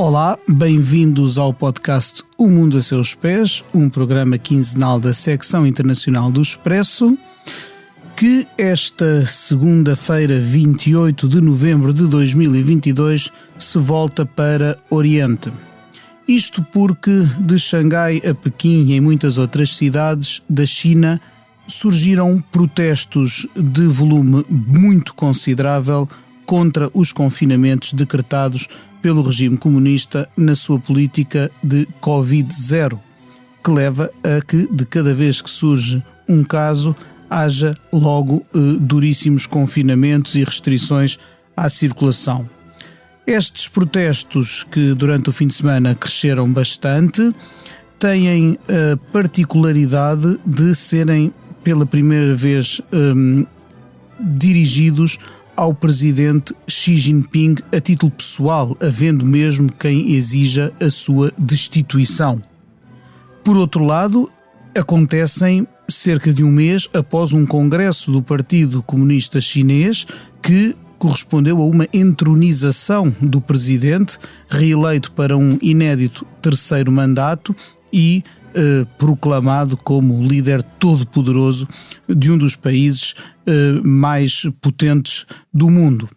Olá, bem-vindos ao podcast O Mundo a Seus Pés, um programa quinzenal da secção internacional do Expresso, que esta segunda-feira, 28 de novembro de 2022, se volta para Oriente. Isto porque de Xangai a Pequim e em muitas outras cidades da China surgiram protestos de volume muito considerável contra os confinamentos decretados pelo regime comunista na sua política de Covid-0, que leva a que, de cada vez que surge um caso, haja logo duríssimos confinamentos e restrições à circulação. Estes protestos, que durante o fim de semana cresceram bastante, têm a particularidade de serem pela primeira vez dirigidos ao presidente Xi Jinping a título pessoal, havendo mesmo quem exija a sua destituição. Por outro lado, acontecem cerca de um mês após um congresso do Partido Comunista Chinês que correspondeu a uma entronização do presidente, reeleito para um inédito terceiro mandato e proclamado como líder todo-poderoso de um dos países mais potentes do mundo.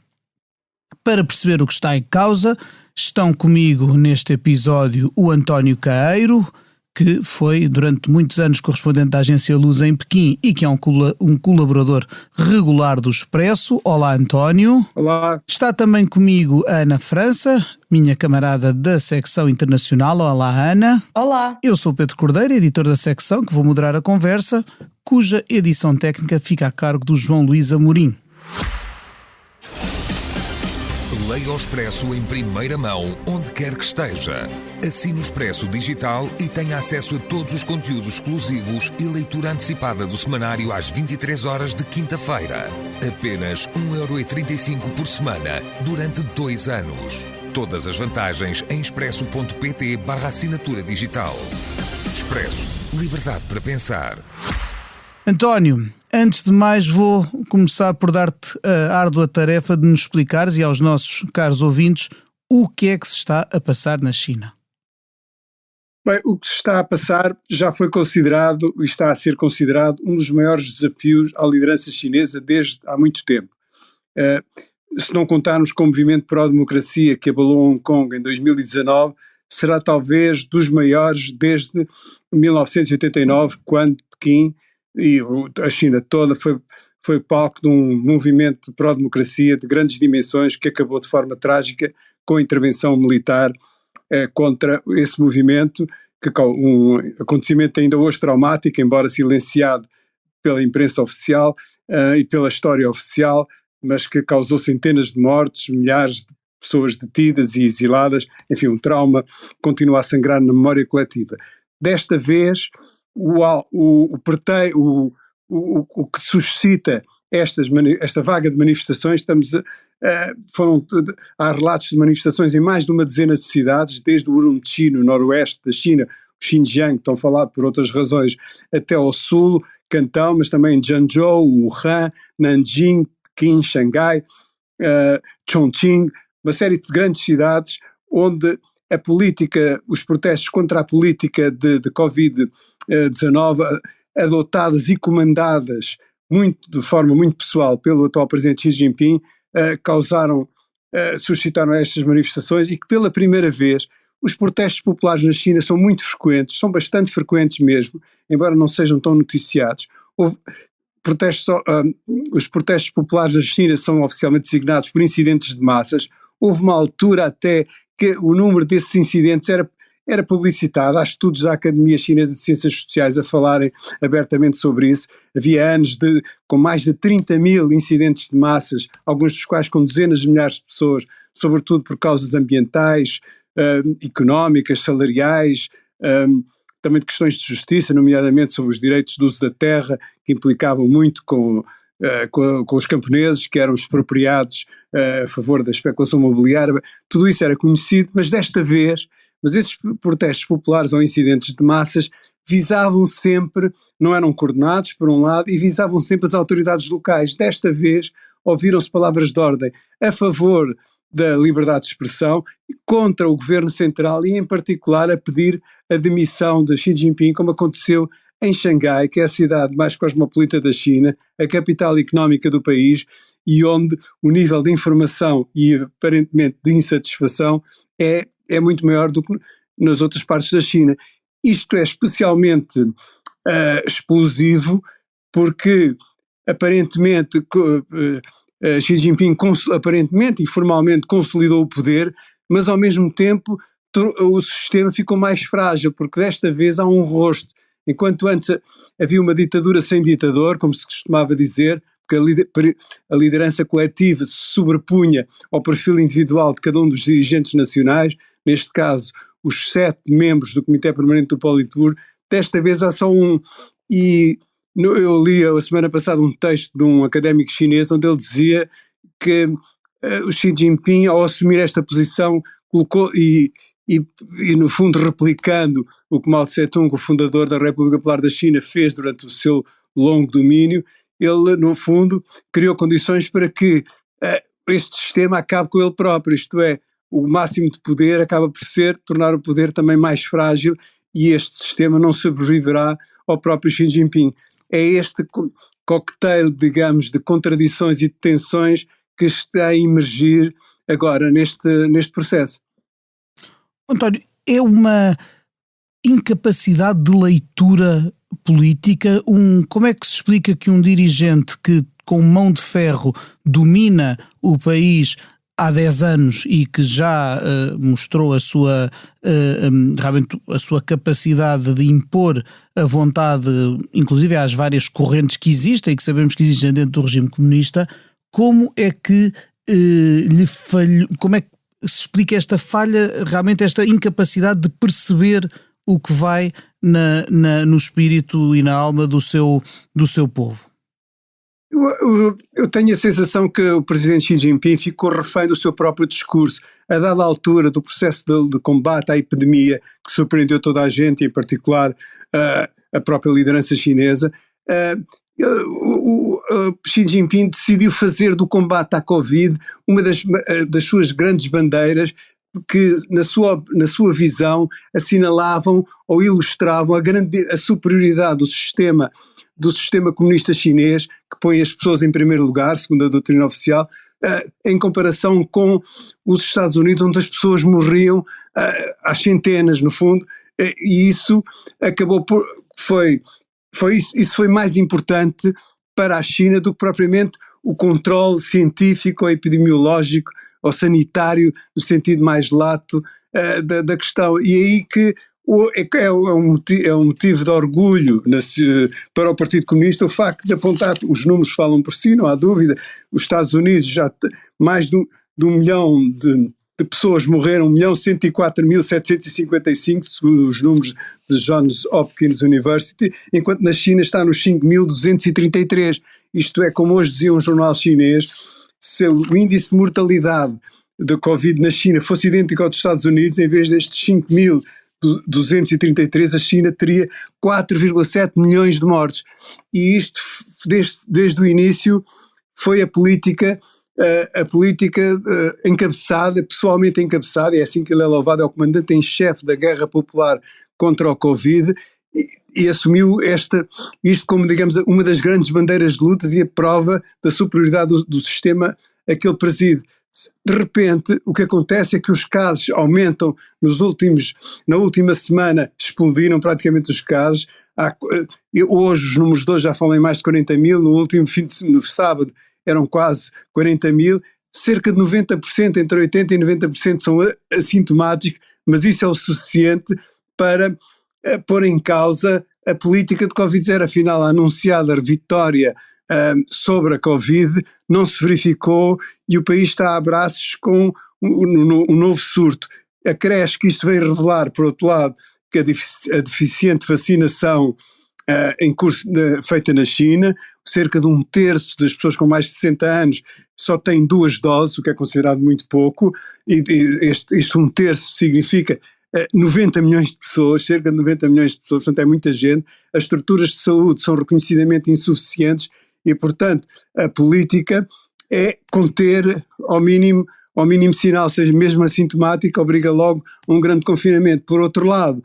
Para perceber o que está em causa, estão comigo neste episódio o António Caeiro, que foi durante muitos anos correspondente da agência Luz em Pequim e que é um colaborador regular do Expresso. Olá, António. Olá. Está também comigo a Ana França, minha camarada da secção internacional. Olá, Ana. Olá. Eu sou o Pedro Cordeiro, editor da secção, que vou moderar a conversa, cuja edição técnica fica a cargo do João Luís Amorim. Leia o Expresso em primeira mão, onde quer que esteja. Assine o Expresso Digital e tenha acesso a todos os conteúdos exclusivos e leitura antecipada do semanário às 23 horas de quinta-feira. Apenas 1,35€ por semana, durante 2 anos. Todas as vantagens em expresso.pt/assinatura digital. Expresso. Liberdade para pensar. António, antes de mais vou começar por dar-te a árdua tarefa de nos explicares e aos nossos caros ouvintes o que é que se está a passar na China. Bem, o que se está a passar já foi considerado e está a ser considerado um dos maiores desafios à liderança chinesa desde há muito tempo. Se não contarmos com o movimento pró-democracia que abalou Hong Kong em 2019, será talvez dos maiores desde 1989, quando Pequim e a China toda foi palco de um movimento de pró-democracia de grandes dimensões que acabou de forma trágica com a intervenção militar contra esse movimento, um acontecimento ainda hoje traumático, embora silenciado pela imprensa oficial e pela história oficial, mas que causou centenas de mortes, milhares de pessoas detidas e exiladas, enfim, um trauma que continua a sangrar na memória coletiva. Desta vez, o que suscita esta vaga de manifestações, há relatos de manifestações em mais de uma dezena de cidades, desde o Urumqi, no noroeste da China, o Xinjiang, tão falado por outras razões, até ao sul, Cantão, mas também em Zhengzhou, Wuhan, Nanjing, Pequim, Xangai, Chongqing, uma série de grandes cidades onde a política, os protestos contra a política de Covid-19 adotadas e comandadas de forma muito pessoal pelo atual presidente Xi Jinping suscitaram estas manifestações e que pela primeira vez os protestos populares na China são muito frequentes, são bastante frequentes mesmo, embora não sejam tão noticiados. Os protestos populares na China são oficialmente designados por incidentes de massas. Houve uma altura até que o número desses incidentes era publicitado. Há estudos da Academia Chinesa de Ciências Sociais a falarem abertamente sobre isso. Havia anos com mais de 30 mil incidentes de massas, alguns dos quais com dezenas de milhares de pessoas, sobretudo por causas ambientais, económicas, salariais, também de questões de justiça, nomeadamente sobre os direitos de uso da terra, que implicavam muito com os camponeses, que eram expropriados a favor da especulação imobiliária. Tudo isso era conhecido, mas esses protestos populares ou incidentes de massas visavam sempre, não eram coordenados por um lado, e visavam sempre as autoridades locais. Desta vez ouviram-se palavras de ordem a favor da liberdade de expressão, contra o governo central e, em particular, a pedir a demissão de Xi Jinping, como aconteceu em Xangai, que é a cidade mais cosmopolita da China, a capital económica do país, e onde o nível de informação e, aparentemente, de insatisfação é muito maior do que nas outras partes da China. Isto é especialmente explosivo porque, aparentemente, Xi Jinping aparentemente e formalmente consolidou o poder, mas ao mesmo tempo o sistema ficou mais frágil, porque desta vez há um rosto. Enquanto antes havia uma ditadura sem ditador, como se costumava dizer, porque a liderança coletiva se sobrepunha ao perfil individual de cada um dos dirigentes nacionais, neste caso os 7 membros do Comitê Permanente do Politburo, desta vez há só um. E eu li a semana passada um texto de um académico chinês onde ele dizia que o Xi Jinping, ao assumir esta posição, colocou e no fundo replicando o que Mao Tse-tung, o fundador da República Popular da China, fez durante o seu longo domínio, ele no fundo criou condições para que este sistema acabe com ele próprio, isto é, o máximo de poder acaba por tornar o poder também mais frágil e este sistema não sobreviverá ao próprio Xi Jinping. É este cocktail, digamos, de contradições e de tensões que está a emergir agora neste processo. António, é uma incapacidade de leitura política? Como é que se explica que um dirigente que com mão de ferro domina o país há 10 anos e que já mostrou realmente a sua capacidade de impor a vontade, inclusive às várias correntes que existem e que sabemos que existem dentro do regime comunista, como é que lhe falhou, como é que se explica esta falha, realmente esta incapacidade de perceber o que vai no espírito e na alma do seu povo? Eu tenho a sensação que o presidente Xi Jinping ficou refém do seu próprio discurso. A dada altura do processo de combate à epidemia, que surpreendeu toda a gente, e em particular a própria liderança chinesa, Xi Jinping decidiu fazer do combate à Covid uma das suas grandes bandeiras, que na sua visão assinalavam ou ilustravam a superioridade do sistema comunista chinês, que põe as pessoas em primeiro lugar, segundo a doutrina oficial, em comparação com os Estados Unidos, onde as pessoas morriam às centenas, no fundo, e isso acabou por... Isso foi mais importante para a China do que propriamente o controle científico ou epidemiológico ou sanitário, no sentido mais lato da questão. E aí que é um motivo de orgulho para o Partido Comunista o facto de apontar, os números falam por si, não há dúvida, os Estados Unidos já mais de 1 milhão de pessoas morreram, 1.104.755, segundo os números de Johns Hopkins University, enquanto na China está nos 5.233. Isto é, como hoje dizia um jornal chinês, se o índice de mortalidade da Covid na China fosse idêntico ao dos Estados Unidos, em vez destes 5.233, a China teria 4,7 milhões de mortes. E isto, desde o início, foi a política pessoalmente encabeçada, é assim que ele é louvado, é o comandante em chefe da guerra popular contra o Covid, e assumiu isto como, digamos, uma das grandes bandeiras de lutas e a prova da superioridade do sistema a que ele preside. De repente, o que acontece é que os casos aumentam na última semana explodiram praticamente os casos. Hoje os números de hoje já falam em mais de 40 mil, no último no sábado eram quase 40 mil, cerca de 90%, entre 80% e 90% são assintomáticos, mas isso é o suficiente para pôr em causa a política de Covid-0. Afinal, a anunciada vitória sobre a Covid não se verificou e o país está a braços com um novo surto. Acresce que isto veio revelar, por outro lado, que a deficiente vacinação em curso feita na China, cerca de 1/3 das pessoas com mais de 60 anos só têm 2 doses, o que é considerado muito pouco, e este 1/3 significa 90 milhões de pessoas, cerca de 90 milhões de pessoas, portanto é muita gente. As estruturas de saúde são reconhecidamente insuficientes e, portanto, a política é conter ao mínimo ao mínimo sinal, seja mesmo assintomático, obriga logo a um grande confinamento. Por outro lado,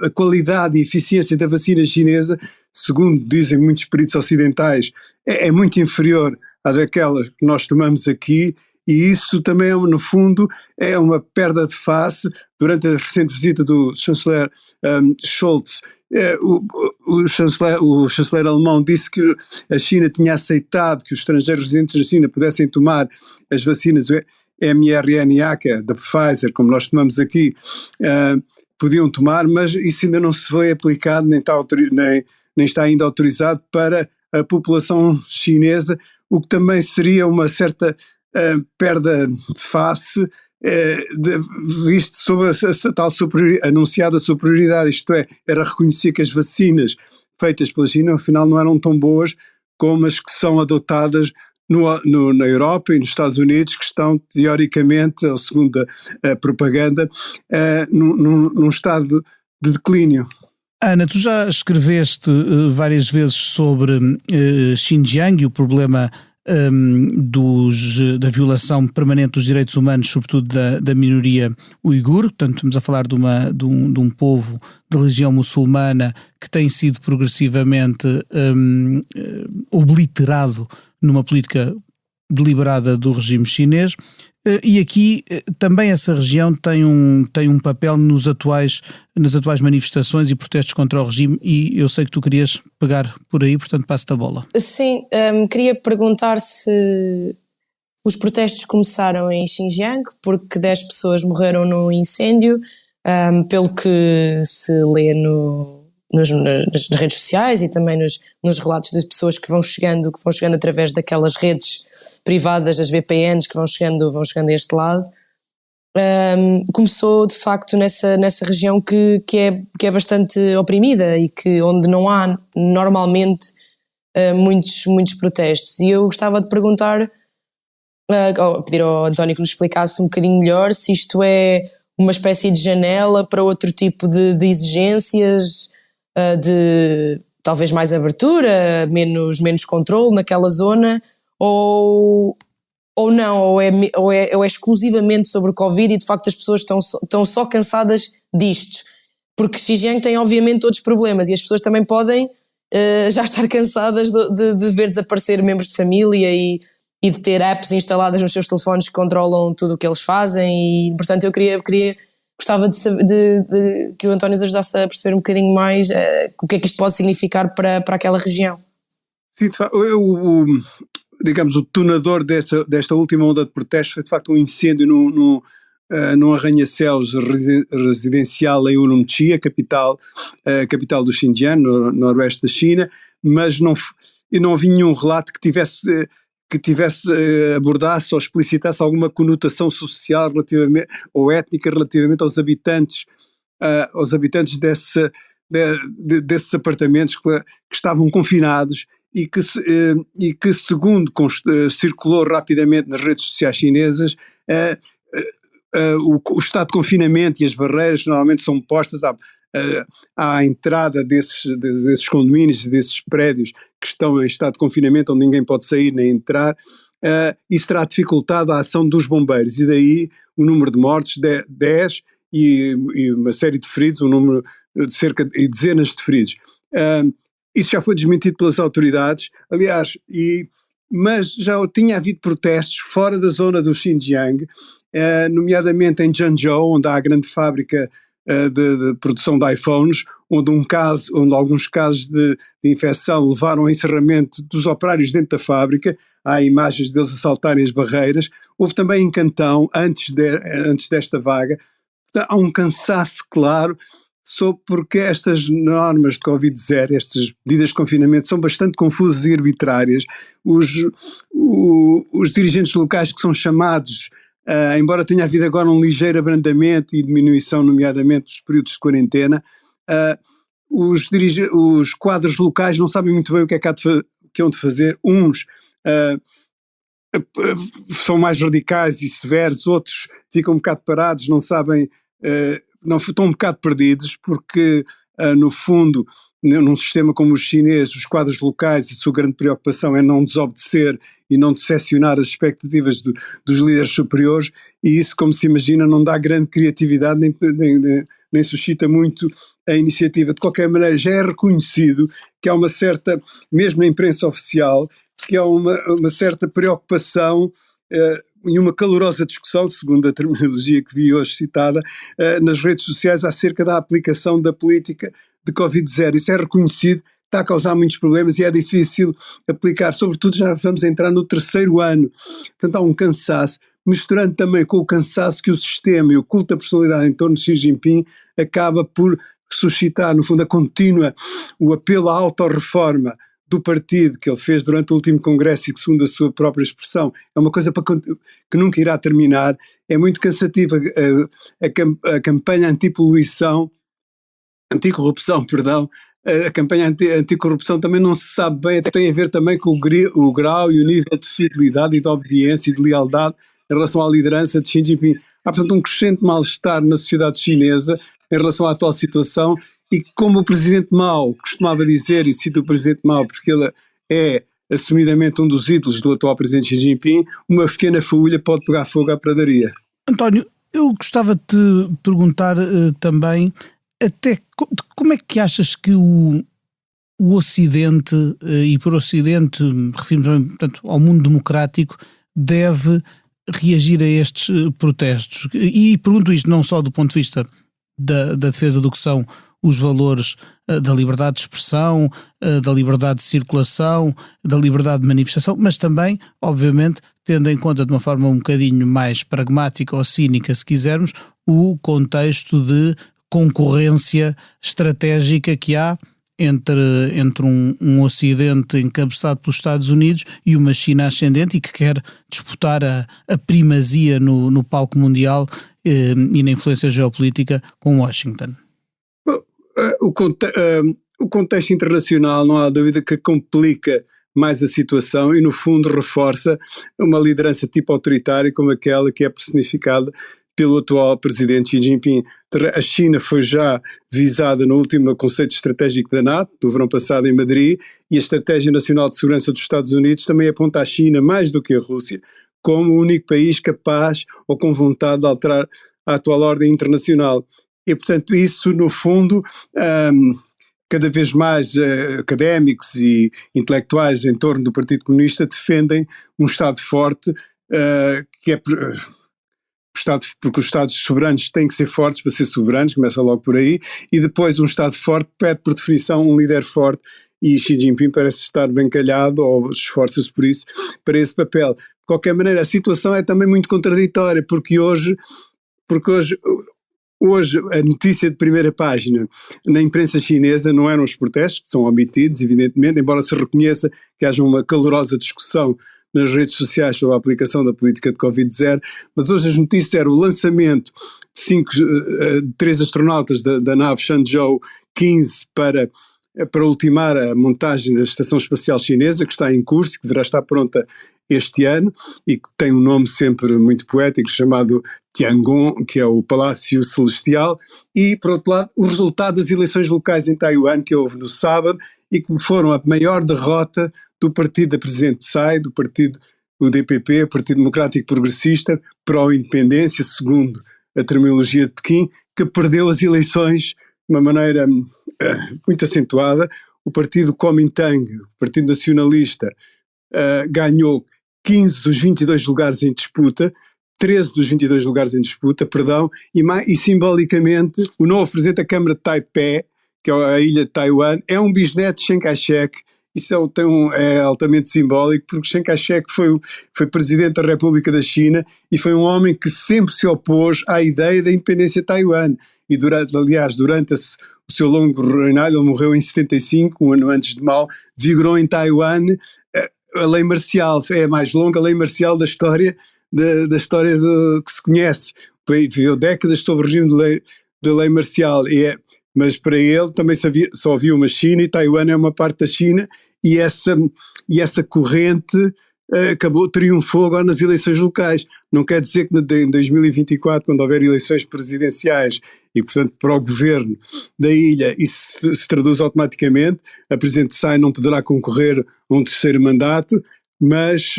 a qualidade e eficiência da vacina chinesa, segundo dizem muitos peritos ocidentais, é muito inferior à daquela que nós tomamos aqui, e isso também, no fundo, é uma perda de face. Durante a recente visita do chanceler Scholz, o chanceler alemão disse que a China tinha aceitado que os estrangeiros residentes da China pudessem tomar as vacinas mRNA, que é da Pfizer, como nós tomamos aqui, podiam tomar, mas isso ainda não se foi aplicado, nem está ainda autorizado para a população chinesa, o que também seria uma certa perda de face, visto sobre a tal anunciada superioridade, isto é, era reconhecer que as vacinas feitas pela China, afinal, não eram tão boas como as que são adotadas na Europa e nos Estados Unidos, que estão, teoricamente, ou segundo a propaganda, num estado de declínio. Ana, tu já escreveste várias vezes sobre Xinjiang e o problema da violação permanente dos direitos humanos, sobretudo da minoria uigur. Portanto, estamos a falar de um povo de religião muçulmana que tem sido progressivamente obliterado numa política deliberada do regime chinês, e aqui também essa região tem um papel nas atuais manifestações e protestos contra o regime, e eu sei que tu querias pegar por aí, portanto passo-te a bola. Sim, queria perguntar se os protestos começaram em Xinjiang, porque 10 pessoas morreram no incêndio, pelo que se lê nas redes sociais e também nos relatos das pessoas que vão chegando através daquelas redes privadas, das VPNs que vão chegando a este lado. Começou de facto nessa região que é bastante oprimida e onde não há normalmente muitos protestos. E eu gostava de perguntar, pedir ao António que nos explicasse um bocadinho melhor se isto é uma espécie de janela para outro tipo de exigências, de talvez mais abertura, menos controle naquela zona, ou não, ou é exclusivamente sobre o Covid e de facto as pessoas estão só cansadas disto, porque Xinjiang tem obviamente outros problemas e as pessoas também podem já estar cansadas de ver desaparecer membros de família e de ter apps instaladas nos seus telefones que controlam tudo o que eles fazem, e portanto eu gostava de que o António nos ajudasse a perceber um bocadinho mais o que é que isto pode significar para aquela região. Sim, de facto, digamos, o detonador desta última onda de protestos foi de facto um incêndio num arranha-céus residencial em Urumqi, a capital do Xinjiang, no noroeste da China, mas não havia nenhum relato que abordasse ou explicitasse alguma conotação social relativamente, ou étnica relativamente aos habitantes desses apartamentos que estavam confinados e que segundo circulou rapidamente nas redes sociais chinesas, o estado de confinamento e as barreiras normalmente são postas à entrada desses condomínios, desses prédios que estão em estado de confinamento, onde ninguém pode sair nem entrar. Isso terá dificultado a ação dos bombeiros, e daí o número de mortes, 10, e uma série de feridos, um número de dezenas de feridos. Isso já foi desmentido pelas autoridades, aliás, mas já tinha havido protestos fora da zona do Xinjiang, nomeadamente em Zhengzhou, onde há a grande fábrica de produção de iPhones, onde alguns casos de infecção levaram ao encerramento dos operários dentro da fábrica. Há imagens deles assaltarem as barreiras. Houve também em Cantão, antes desta vaga. Há um cansaço claro porque estas normas de Covid-0, estas medidas de confinamento são bastante confusas e arbitrárias. Os dirigentes locais que são chamados, embora tenha havido agora um ligeiro abrandamento e diminuição, nomeadamente dos períodos de quarentena, os quadros locais não sabem muito bem o que hão de fazer. Uns são mais radicais e severos, outros ficam um bocado parados, não sabem, estão um bocado perdidos, porque no fundo num sistema como o chinês, os quadros locais, a sua grande preocupação é não desobedecer e não decepcionar as expectativas dos líderes superiores, e isso, como se imagina, não dá grande criatividade nem suscita muito a iniciativa. De qualquer maneira, já é reconhecido que há uma certa, mesmo na imprensa oficial, que há uma certa preocupação e uma calorosa discussão, segundo a terminologia que vi hoje citada, nas redes sociais acerca da aplicação da política de Covid-0. Isso é reconhecido, está a causar muitos problemas e é difícil aplicar, sobretudo já vamos entrar no 3º ano. Portanto, há um cansaço, misturando também com o cansaço que o sistema e o culto da personalidade em torno de Xi Jinping acaba por suscitar, no fundo, o apelo à autorreforma do partido que ele fez durante o último congresso e que, segundo a sua própria expressão, é uma coisa que nunca irá terminar. É muito cansativa a campanha anticorrupção, a campanha anticorrupção também não se sabe bem, até tem a ver também com o grau e o nível de fidelidade e de obediência e de lealdade em relação à liderança de Xi Jinping. Há, portanto, um crescente mal-estar na sociedade chinesa em relação à atual situação. E como o presidente Mao costumava dizer, e cito o presidente Mao porque ele é assumidamente um dos ídolos do atual presidente Xi Jinping, uma pequena faúlha pode pegar fogo à pradaria. António, eu gostava de te perguntar também, como é que achas que o Ocidente, e por Ocidente refiro-me também, portanto, ao mundo democrático, deve reagir a estes protestos? E pergunto isto não só do ponto de vista da defesa do que são os valores da liberdade de expressão, da liberdade de circulação, da liberdade de manifestação, mas também, obviamente, tendo em conta de uma forma um bocadinho mais pragmática ou cínica, se quisermos, o contexto de concorrência estratégica que há entre um Ocidente encabeçado pelos Estados Unidos e uma China ascendente e que quer disputar a primazia no palco mundial e na influência geopolítica com Washington. O contexto internacional não há dúvida que complica mais a situação e no fundo reforça uma liderança tipo autoritária como aquela que é personificada pelo atual presidente Xi Jinping. A China foi já visada no último Conselho Estratégico da NATO, do verão passado em Madrid, e a Estratégia Nacional de Segurança dos Estados Unidos também aponta a China, mais do que a Rússia, como o único país capaz ou com vontade de alterar a atual ordem internacional. E, portanto, isso, no fundo, cada vez mais académicos e intelectuais em torno do Partido Comunista defendem um Estado forte, que é porque os Estados soberanos têm que ser fortes para ser soberanos, começa logo por aí, e depois um Estado forte pede, por definição, um líder forte, e Xi Jinping parece estar bem calhado, ou esforça-se por isso, para esse papel. De qualquer maneira, a situação é também muito contraditória, porque hoje a notícia de primeira página na imprensa chinesa não eram os protestos, que são omitidos, evidentemente, embora se reconheça que haja uma calorosa discussão nas redes sociais sobre a aplicação da política de Covid-0, mas hoje as notícias eram o lançamento de 3 astronautas da nave Shenzhou 15 para ultimar a montagem da Estação Espacial Chinesa, que está em curso e que deverá estar pronta este ano e que tem um nome sempre muito poético chamado Tiangong, que é o Palácio Celestial, e por outro lado o resultado das eleições locais em Taiwan que houve no sábado e que foram a maior derrota do partido da Presidente Tsai, do DPP, Partido Democrático Progressista, pró-independência, segundo a terminologia de Pequim, que perdeu as eleições de uma maneira muito acentuada. O partido Kuomintang, o Partido Nacionalista, ganhou 15 dos 22 lugares em disputa, 13 dos 22 lugares em disputa, e simbolicamente o novo presidente da Câmara de Taipei, que é a ilha de Taiwan, é um bisneto de Chiang Kai-shek. Isso é altamente simbólico, porque Chiang Kai-shek foi presidente da República da China e foi um homem que sempre se opôs à ideia da independência de Taiwan. E durante o seu longo reinado, ele morreu em 75, um ano antes de Mao, vigorou em Taiwan a lei marcial, é a mais longa lei marcial da história que se conhece. Viveu décadas sob o regime de lei marcial, mas para ele também só havia uma China e Taiwan é uma parte da China, e essa corrente triunfou agora nas eleições locais. Não quer dizer que em 2024, quando houver eleições presidenciais e, portanto, para o governo da ilha, isso se traduz automaticamente. A Presidente Tsai não poderá concorrer a um terceiro mandato, mas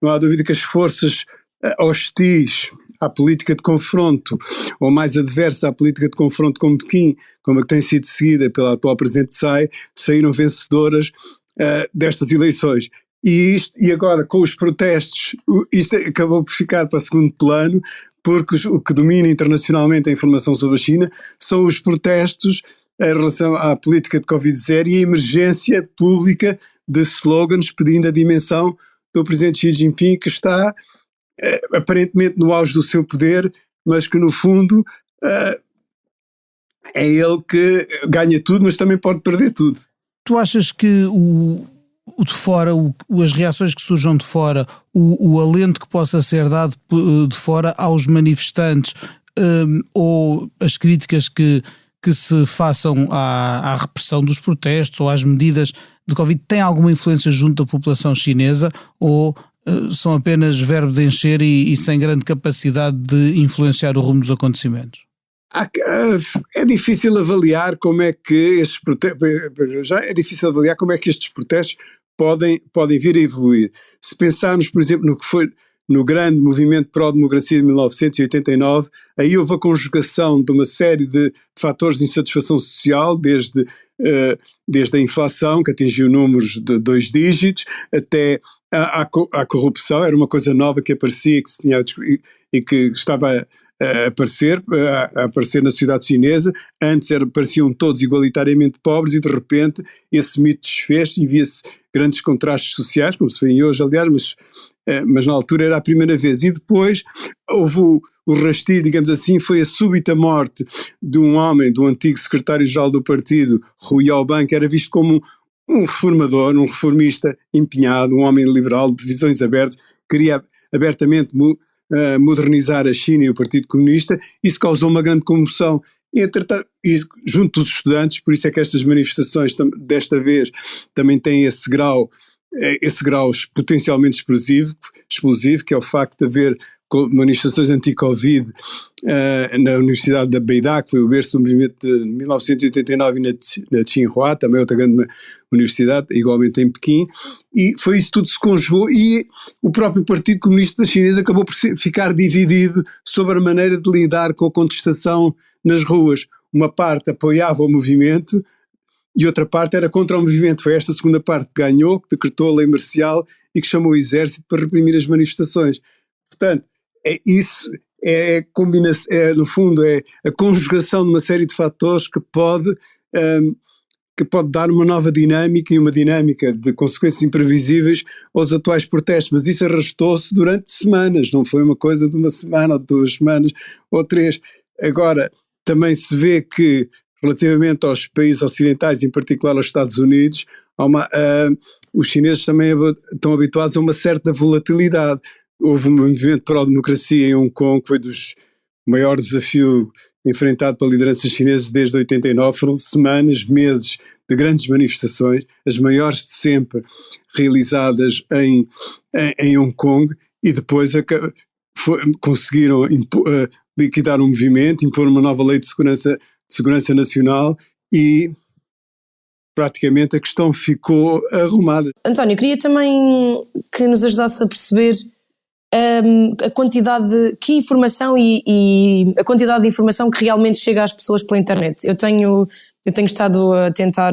não há dúvida que as forças hostis à política de confronto, ou mais adversa à política de confronto com Pequim, como a que tem sido seguida pela atual Presidente Tsai, saíram vencedoras destas eleições. E agora, com os protestos, isto acabou por ficar para segundo plano, porque o que domina internacionalmente a informação sobre a China são os protestos em relação à política de Covid-0 e a emergência pública de slogans pedindo a dimensão do Presidente Xi Jinping, que está aparentemente no auge do seu poder, mas que no fundo é ele que ganha tudo, mas também pode perder tudo. Tu achas que o de fora, as reações que surjam de fora, o alento que possa ser dado de fora aos manifestantes, ou as críticas que se façam à repressão dos protestos ou às medidas de Covid, tem alguma influência junto da população chinesa, ou são apenas verbo de encher e sem grande capacidade de influenciar o rumo dos acontecimentos? É difícil avaliar como é que estes protestos podem vir a evoluir. Se pensarmos, por exemplo, no que foi no grande movimento pró-democracia de 1989, aí houve a conjugação de uma série de fatores de insatisfação social, desde a inflação, que atingiu números de 2 dígitos, até à corrupção. Era uma coisa nova que aparecia e que estava a aparecer na sociedade chinesa. Antes pareciam todos igualitariamente pobres e de repente esse mito desfez e via-se grandes contrastes sociais, como se vê hoje, aliás, mas na altura era a primeira vez. E depois houve o rastilho, digamos assim, foi a súbita morte de um homem, do antigo secretário-geral do partido, Hu Yaobang, que era visto como um reformador, um reformista empenhado, um homem liberal de visões abertas, queria abertamente modernizar a China e o Partido Comunista. Isso causou uma grande comoção junto dos estudantes, por isso é que estas manifestações desta vez também têm esse grau potencialmente explosivo, que é o facto de haver manifestações anti-Covid na Universidade da Beida, que foi o berço do movimento de 1989, e na Tsinghua, também outra grande universidade, igualmente em Pequim, e foi isso tudo que se conjugou, e o próprio Partido Comunista Chinês acabou por ficar dividido sobre a maneira de lidar com a contestação nas ruas. Uma parte apoiava o movimento e outra parte era contra o movimento. Foi esta segunda parte que ganhou, que decretou a lei marcial e que chamou o exército para reprimir as manifestações. Portanto, no fundo, é a conjugação de uma série de fatores que pode dar uma nova dinâmica e uma dinâmica de consequências imprevisíveis aos atuais protestos, mas isso arrastou-se durante semanas, não foi uma coisa de uma semana ou de 2 semanas ou 3. Agora, também se vê que relativamente aos países ocidentais, em particular aos Estados Unidos, os chineses também estão habituados a uma certa volatilidade. Houve um movimento pró-democracia em Hong Kong, que foi dos maiores desafios enfrentado pela liderança chinesa desde 89, foram semanas, meses de grandes manifestações, as maiores de sempre realizadas em Hong Kong, e depois conseguiram liquidar o movimento, impor uma nova lei de segurança nacional e praticamente a questão ficou arrumada. António, queria também que nos ajudasse a perceber a quantidade que informação e a quantidade de informação que realmente chega às pessoas pela internet. Eu tenho estado a tentar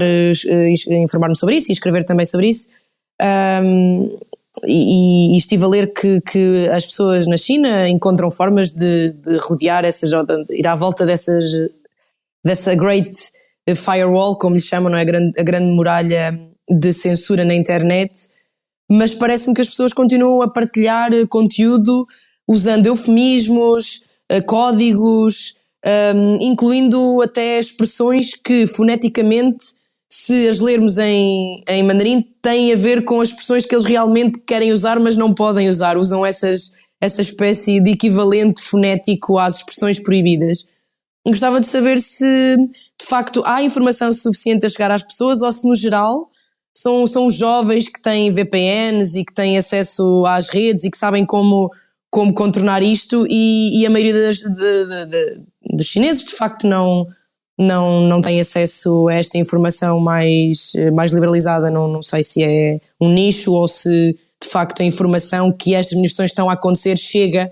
informar-me sobre isso e escrever também sobre isso, e estive a ler que as pessoas na China encontram formas de rodear essas, ou de ir à volta dessa great firewall, como lhe chamam, não é? A grande muralha de censura na internet. Mas parece-me que as pessoas continuam a partilhar conteúdo usando eufemismos, códigos, incluindo até expressões que foneticamente, se as lermos em mandarim, têm a ver com as expressões que eles realmente querem usar, mas não podem usar. Usam essa espécie de equivalente fonético às expressões proibidas. Gostava de saber se, de facto, há informação suficiente a chegar às pessoas ou se, no geral, são os jovens que têm VPNs e que têm acesso às redes e que sabem como contornar isto, e a maioria dos chineses de facto não tem acesso a esta informação mais liberalizada. Não sei se é um nicho ou se de facto a informação que estas manifestações estão a acontecer chega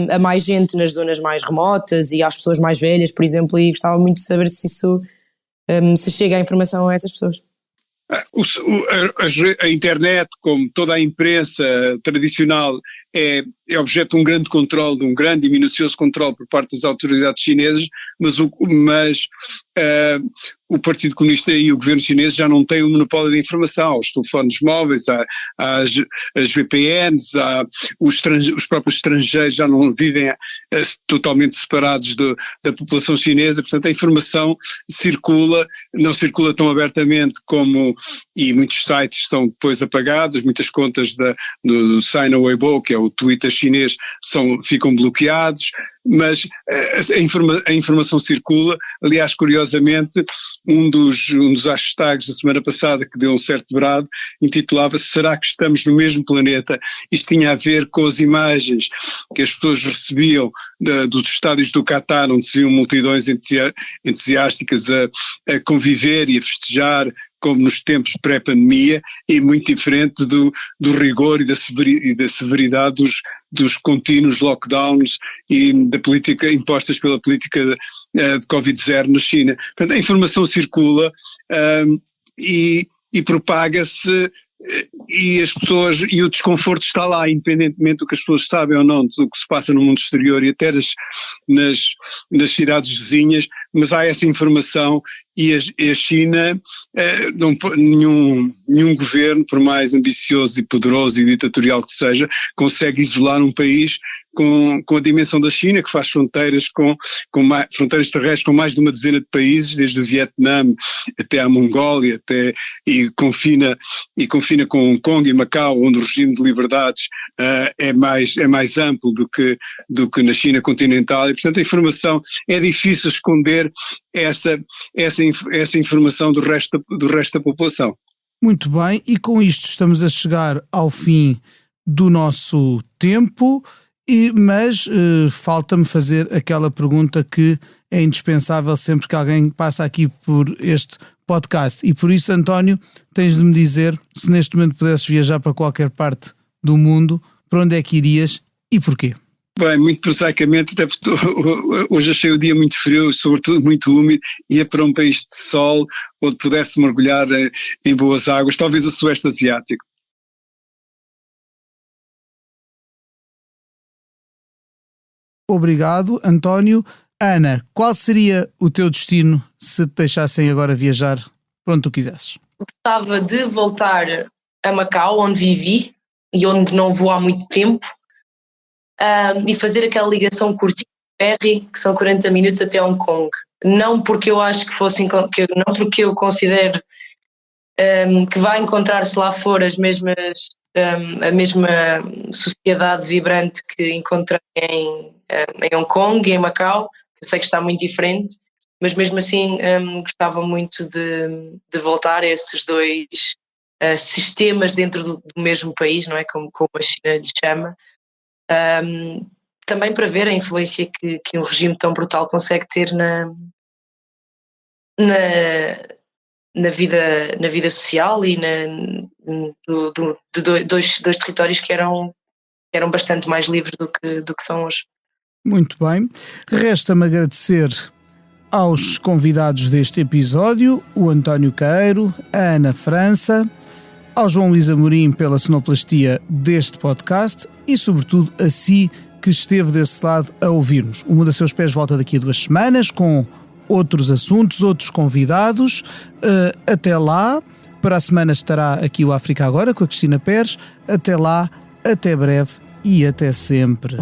a mais gente nas zonas mais remotas e às pessoas mais velhas, por exemplo, e gostava muito de saber se isso se chega a informação a essas pessoas. A internet, como toda a imprensa tradicional, é objeto de um grande controle, de um grande e minucioso controle por parte das autoridades chinesas, mas o Partido Comunista e o governo chinês já não têm o monopólio da informação. Aos telefones móveis, às VPNs, os próprios estrangeiros já não vivem totalmente separados da população chinesa, portanto a informação não circula tão abertamente como, e muitos sites são depois apagados, muitas contas do Sina Weibo, que é o Twitter chinês, ficam bloqueados, mas a informação circula. Aliás, curiosamente, um dos hashtags da semana passada que deu um certo brado intitulava-se "Será que estamos no mesmo planeta?". Isto tinha a ver com as imagens que as pessoas recebiam dos estádios do Qatar, onde se viam multidões entusiásticas a conviver e a festejar como nos tempos pré-pandemia, e muito diferente do rigor e da severidade dos contínuos lockdowns e da política impostas pela política de Covid-0 na China. Portanto, a informação circula e propaga-se, e as pessoas, e o desconforto está lá, independentemente do que as pessoas sabem ou não do que se passa no mundo exterior e até nas cidades vizinhas, mas há essa informação, e a China, nenhum governo, por mais ambicioso e poderoso e ditatorial que seja, consegue isolar um país com a dimensão da China, que faz fronteiras fronteiras terrestres com mais de uma dezena de países, desde o Vietnã até a Mongólia, e confina com Hong Kong e Macau, onde o regime de liberdades é mais amplo do que na China continental, e portanto a informação, é difícil esconder essa informação do resto da população. Muito bem, e com isto estamos a chegar ao fim do nosso tempo, mas falta-me fazer aquela pergunta que é indispensável sempre que alguém passa aqui por este podcast, e por isso, António, tens de me dizer, se neste momento pudesses viajar para qualquer parte do mundo, para onde é que irias e porquê? Bem, muito prosaicamente, até porque hoje achei o dia muito frio, sobretudo muito úmido, ia para um país de sol, onde pudesse mergulhar em boas águas, talvez o Sueste Asiático. Obrigado, António. Ana, qual seria o teu destino se te deixassem agora viajar para onde tu quisesses? Gostava de voltar a Macau, onde vivi e onde não vou há muito tempo, e fazer aquela ligação curtinha ferry, que são 40 minutos até Hong Kong. Não porque eu acho não porque eu considero que vai encontrar-se lá fora a mesma sociedade vibrante que encontrei em Hong Kong e em Macau. Eu sei que está muito diferente, mas mesmo assim gostava muito de voltar a esses dois sistemas dentro do mesmo país, não é? Como a China lhe chama, também para ver a influência que um regime tão brutal consegue ter na vida social e de dois territórios que eram bastante mais livres do que são hoje. Muito bem. Resta-me agradecer aos convidados deste episódio, o António Queiro, a Ana França, ao João Luís Amorim pela sonoplastia deste podcast e, sobretudo, a si que esteve desse lado a ouvir-nos. O Mundo a Seus Pés volta daqui a 2 semanas com outros assuntos, outros convidados. Até lá. Para a semana estará aqui o África Agora com a Cristina Pérez. Até lá, até breve e até sempre.